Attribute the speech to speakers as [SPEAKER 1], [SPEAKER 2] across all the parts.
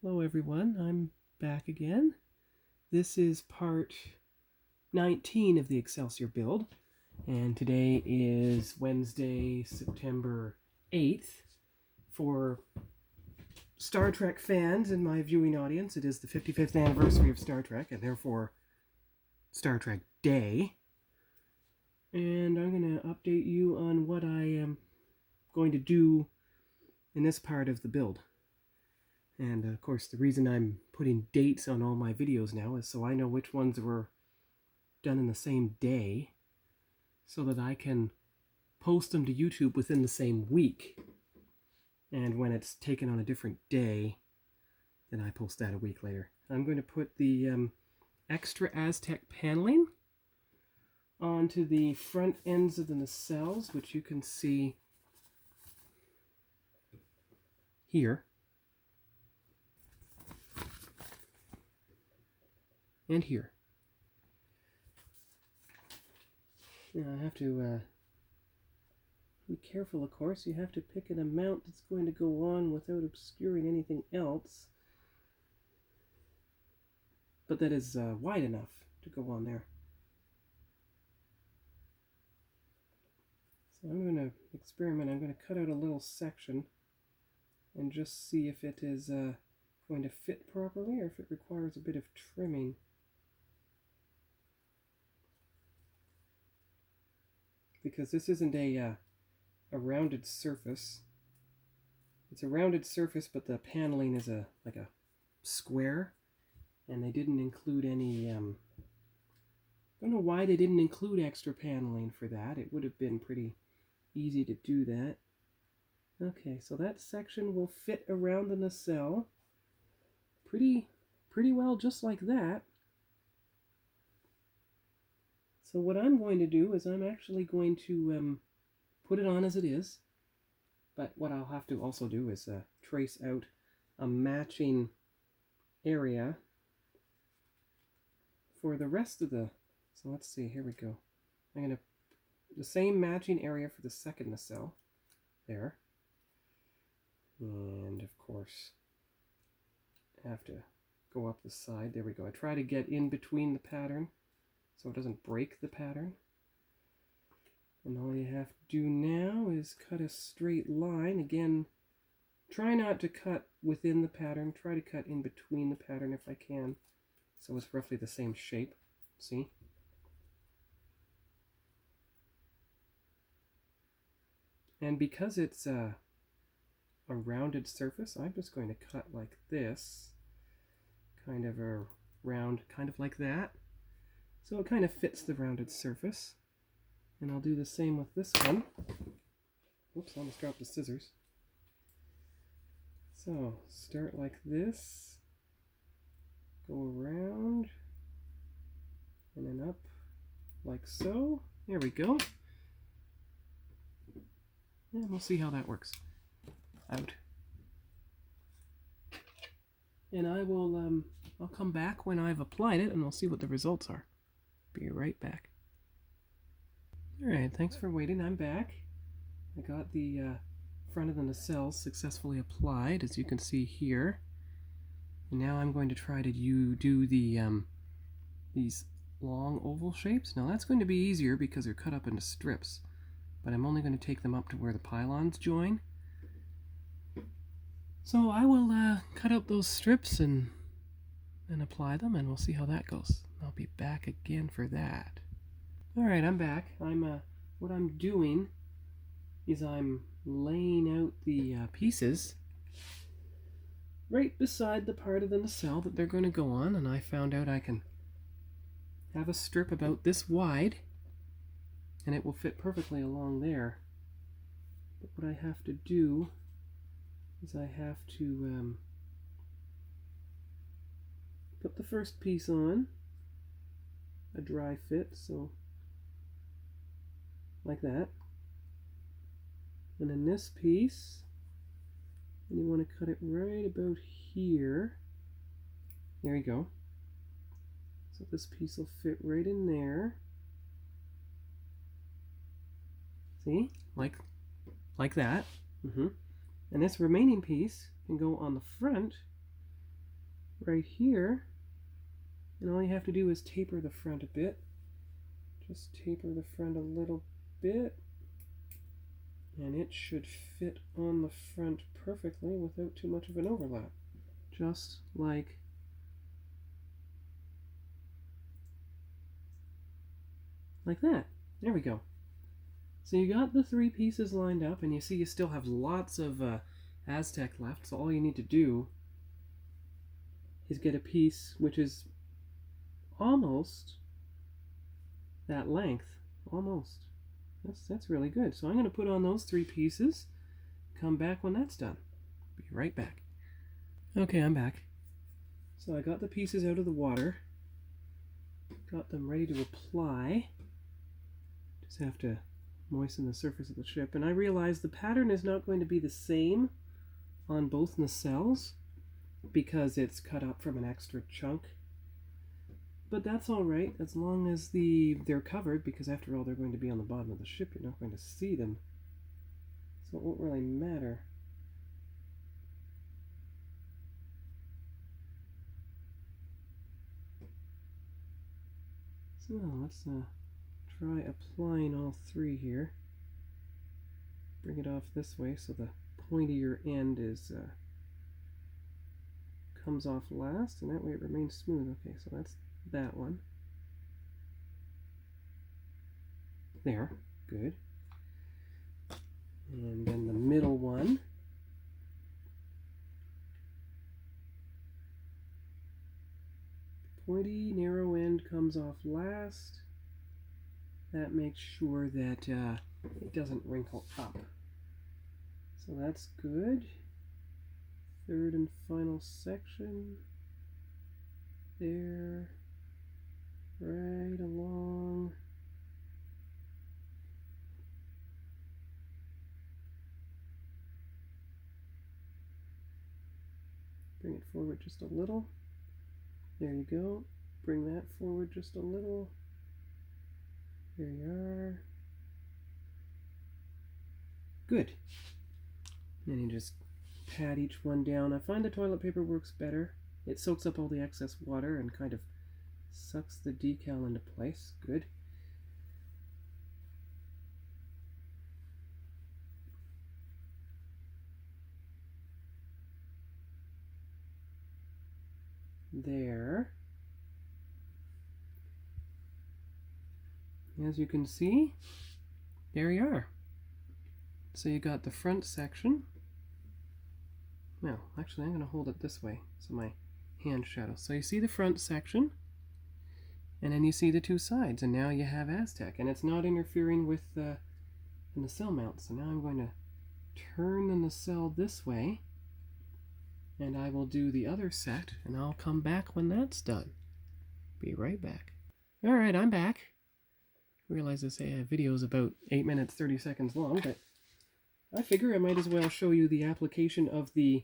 [SPEAKER 1] Hello everyone, I'm back again. This is part 19 of the Excelsior build, and today is Wednesday, September 8th. For Star Trek fans in my viewing audience, it is the 55th anniversary of Star Trek, and therefore Star Trek Day. And I'm going to update you on what I am going to do in this part of the build. And of course, the reason I'm putting dates on all my videos now is so I know which ones were done in the same day, so that I can post them to YouTube within the same week. And when it's taken on a different day, then I post that a week later. I'm going to put the extra Aztec paneling onto the front ends of the nacelles, which you can see here. And here. Now I have to be careful, of course. You have to pick an amount that's going to go on without obscuring anything else, but that is wide enough to go on there. So I'm going to experiment. I'm going to cut out a little section and just see if it is going to fit properly or if it requires a bit of trimming. Because this isn't a rounded surface. It's a rounded surface, but the paneling is like a square, and they didn't include any. Don't know why they didn't include extra paneling for that. It would have been pretty easy to do that. Okay, so that section will fit around the nacelle pretty well, just like that. So what I'm going to do is I'm actually going to put it on as it is, but what I'll have to also do is trace out a matching area for the rest of the, so let's see, here we go. I'm going to, the same matching area for the second nacelle, there, and of course, I have to go up the side, there we go. I try to get in between the pattern so it doesn't break the pattern. And all you have to do now is cut a straight line. Again, try not to cut within the pattern. Try to cut in between the pattern if I can, so it's roughly the same shape. See? And because it's a rounded surface, I'm just going to cut like this. Kind of a round, kind of like that. So it kind of fits the rounded surface. And I'll do the same with this one. Oops, I almost dropped the scissors. So start like this, go around, and then up like so. There we go. And we'll see how that works out. And I will, I'll come back when I've applied it and we'll see what the results are. Be right back. Alright, thanks for waiting. I'm back. I got the front of the nacelles successfully applied, as you can see here. And now I'm going to try to do the these long oval shapes. Now that's going to be easier because they're cut up into strips, but I'm only going to take them up to where the pylons join. So I will cut out those strips and apply them, and we'll see how that goes. I'll be back again for that. Alright, I'm back. What I'm doing is I'm laying out the pieces right beside the part of the nacelle that they're going to go on, and I found out I can have a strip about this wide and it will fit perfectly along there. But what I have to do is I have to put the first piece on, a dry fit, so like that. And then this piece, and you want to cut it right about here. There you go. So this piece will fit right in there. See? Like that. And this remaining piece can go on the front right here, and all you have to do is taper the front a bit. Just taper the front a little bit, and it should fit on the front perfectly without too much of an overlap. Just like that. There we go. So you got the 3 pieces lined up, and you see you still have lots of Aztec left, so all you need to do is get a piece which is almost that length. Almost. That's really good. So I'm going to put on those 3 pieces, come back when that's done. Be right back. Okay, I'm back. So I got the pieces out of the water, got them ready to apply. Just have to moisten the surface of the ship, and I realized the pattern is not going to be the same on both nacelles because it's cut up from an extra chunk. But that's all right, as long as they're covered, because after all, they're going to be on the bottom of the ship. You're not going to see them, so it won't really matter. So let's try applying all 3 here. Bring it off this way so the pointier end is comes off last, and that way it remains smooth. Okay, so that's that one. There, good. And then the middle one. Pointy, narrow end comes off last. That makes sure that it doesn't wrinkle up. So that's good. Third and final section. There. Right along. Bring it forward just a little. There you go. Bring that forward just a little. There you are. Good. And you just pat each one down. I find the toilet paper works better. It soaks up all the excess water and kind of sucks the decal into place. Good. There. As you can see, there you are. So you got the front section. Well, actually I'm going to hold it this way so my hand shadows. So you see the front section, and then you see the 2 sides, and now you have Aztec, and it's not interfering with the nacelle mount. So now I'm going to turn the nacelle this way, and I will do the other set, and I'll come back when that's done. Be right back. Alright, I'm back. I realize this video is about 8 minutes 30 seconds long, but I figure I might as well show you the application of the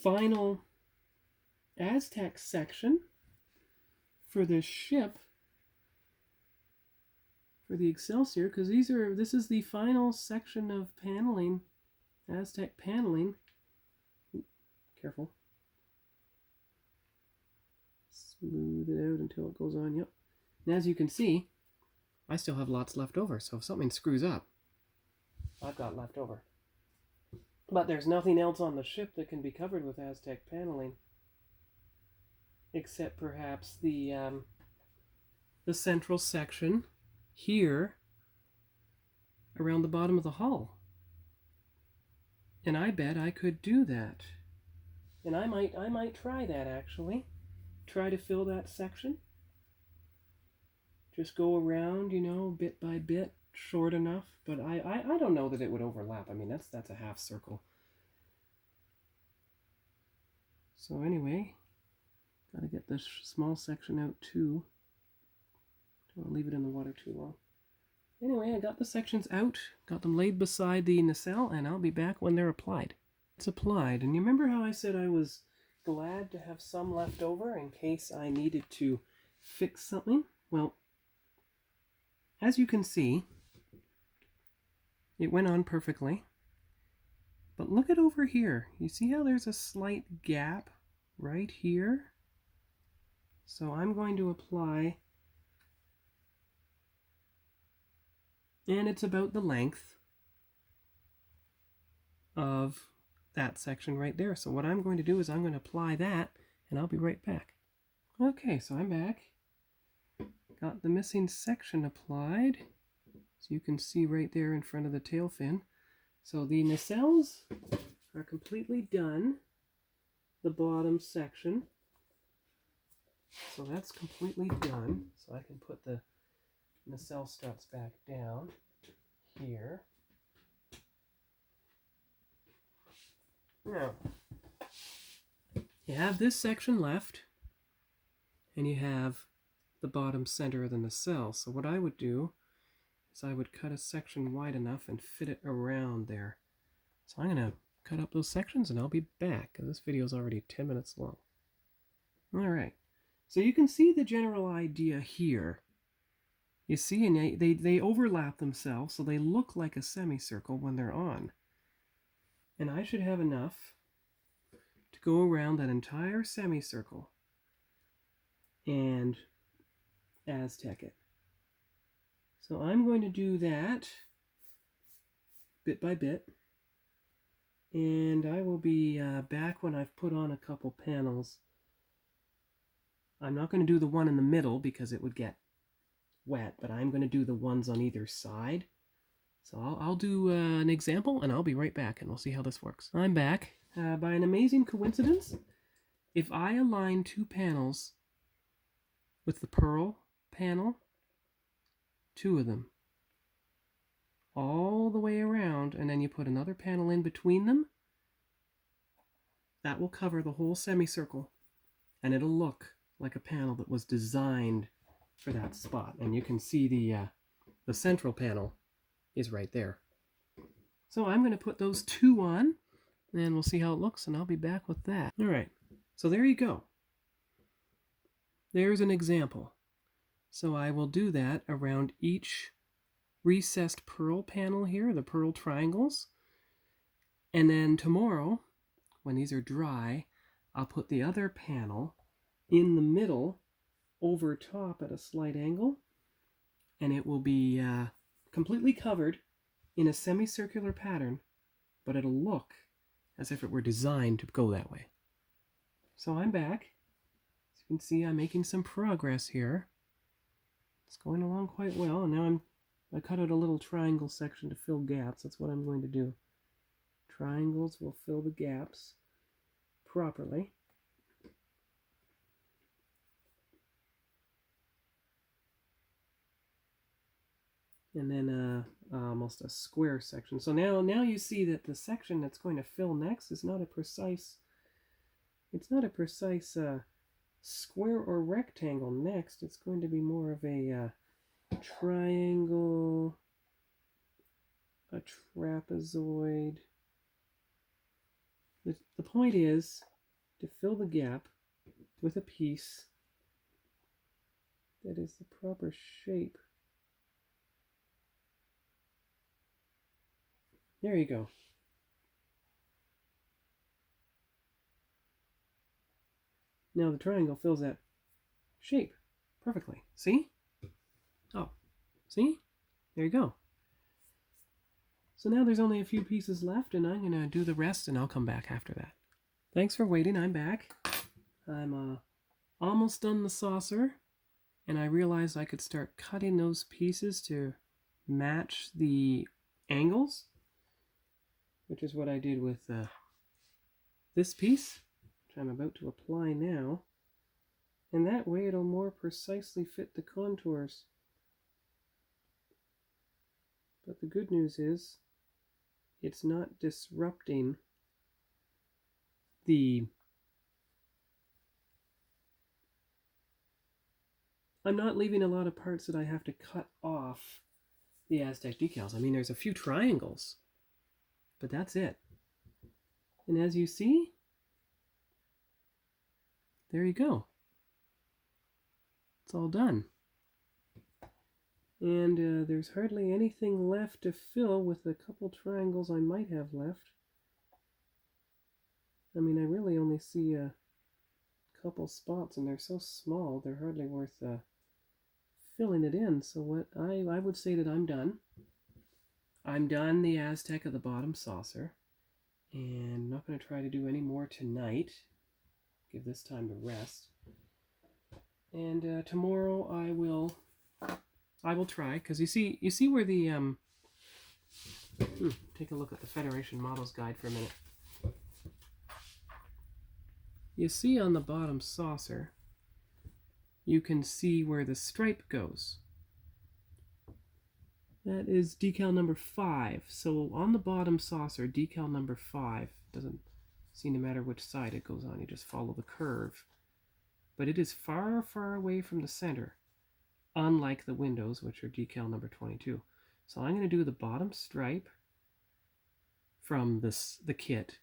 [SPEAKER 1] final Aztec section for this ship, for the Excelsior, because this is the final section of paneling, Aztec paneling. Ooh, careful. Smooth it out until it goes on. Yep. And as you can see, I still have lots left over, so if something screws up, I've got left over. But there's nothing else on the ship that can be covered with Aztec paneling, except perhaps the central section here around the bottom of the hull. And I bet I could do that. And I might try that, actually. Try to fill that section. Just go around, you know, bit by bit, short enough. But I don't know that it would overlap. I mean, that's a half circle. So anyway, gotta get this small section out too. Don't want to leave it in the water too long. Anyway, I got the sections out, got them laid beside the nacelle, and I'll be back when they're applied. It's applied, and you remember how I said I was glad to have some left over in case I needed to fix something? Well, as you can see, it went on perfectly. But look at over here. You see how there's a slight gap right here. So I'm going to apply, and it's about the length of that section right there. So what I'm going to do is I'm going to apply that, and I'll be right back. Okay, so I'm back. Got the missing section applied, so you can see right there in front of the tail fin. So the nacelles are completely done, the bottom section. So that's completely done. So I can put the nacelle struts back down here. Now, you have this section left, and you have the bottom center of the nacelle. So what I would do is I would cut a section wide enough and fit it around there. So I'm going to cut up those sections, and I'll be back, because this video is already 10 minutes long. All right. So you can see the general idea here. You see, and they overlap themselves, so they look like a semicircle when they're on. And I should have enough to go around that entire semicircle and Aztec it. So I'm going to do that bit by bit, and I will be back when I've put on a couple panels. I'm not going to do the one in the middle because it would get wet, but I'm going to do the ones on either side. So I'll do an example, and I'll be right back, and we'll see how this works. I'm back. By an amazing coincidence, if I align two panels with the pearl panel, two of them, all the way around, and then you put another panel in between them, that will cover the whole semicircle, and it'll look like a panel that was designed for that spot. And you can see the central panel is right there. So I'm going to put those two on, and we'll see how it looks, and I'll be back with that. All right, so there you go. There's an example. So I will do that around each recessed pearl panel here, the pearl triangles. And then tomorrow, when these are dry, I'll put the other panel in the middle over top at a slight angle, and it will be completely covered in a semicircular pattern, but it'll look as if it were designed to go that way. So I'm back. As you can see, I'm making some progress here. It's going along quite well, and now I cut out a little triangle section to fill gaps. That's what I'm going to do. Triangles will fill the gaps properly. And then almost a square section. So now you see that the section that's going to fill next is not a precise, it's not a precise square or rectangle next. It's going to be more of a triangle, a trapezoid. The point is to fill the gap with a piece that is the proper shape. There you go. Now the triangle fills that shape perfectly. See? Oh, see? There you go. So now there's only a few pieces left, and I'm going to do the rest, and I'll come back after that. Thanks for waiting. I'm back. I'm almost done the saucer, and I realized I could start cutting those pieces to match the angles, which is what I did with this piece, which I'm about to apply now. And that way it'll more precisely fit the contours. But the good news is it's not disrupting the... I'm not leaving a lot of parts that I have to cut off the Aztec decals. I mean, there's a few triangles, but that's it. And as you see, there you go. It's all done. And there's hardly anything left to fill with the couple triangles I might have left. I mean, I really only see couple spots, and they're so small they're hardly worth filling it in. So what I would say that I'm done. I'm done the Aztec of the bottom saucer, and I'm not going to try to do any more tonight. Give this time to rest. And tomorrow I will try, because you see where the take a look at the Federation Models Guide for a minute. You see on the bottom saucer, you can see where the stripe goes. That is decal number 5. So on the bottom saucer, decal number 5, doesn't seem to matter which side it goes on, you just follow the curve. But it is far, far away from the center, unlike the windows, which are decal number 22. So I'm going to do the bottom stripe from the kit,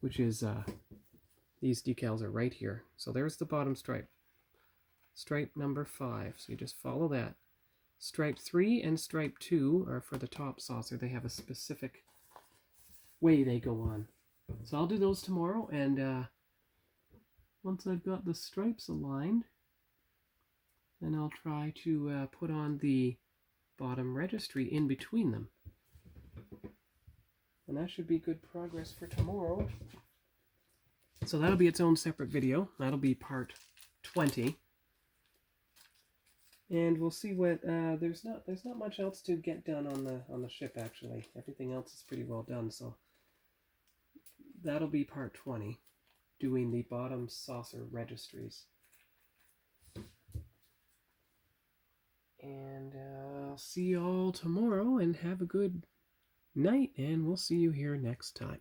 [SPEAKER 1] which is, these decals are right here. So there's the bottom stripe. Stripe number 5, so you just follow that. Stripe 3 and stripe 2 are for the top saucer. They have a specific way they go on. So I'll do those tomorrow, and once I've got the stripes aligned, then I'll try to put on the bottom registry in between them. And that should be good progress for tomorrow. So that'll be its own separate video. That'll be part 20. And we'll see what there's not much else to get done on the ship, actually. Everything else is pretty well done, so that'll be part 20, doing the bottom saucer registries. And I'll see you all tomorrow, and have a good night, and we'll see you here next time.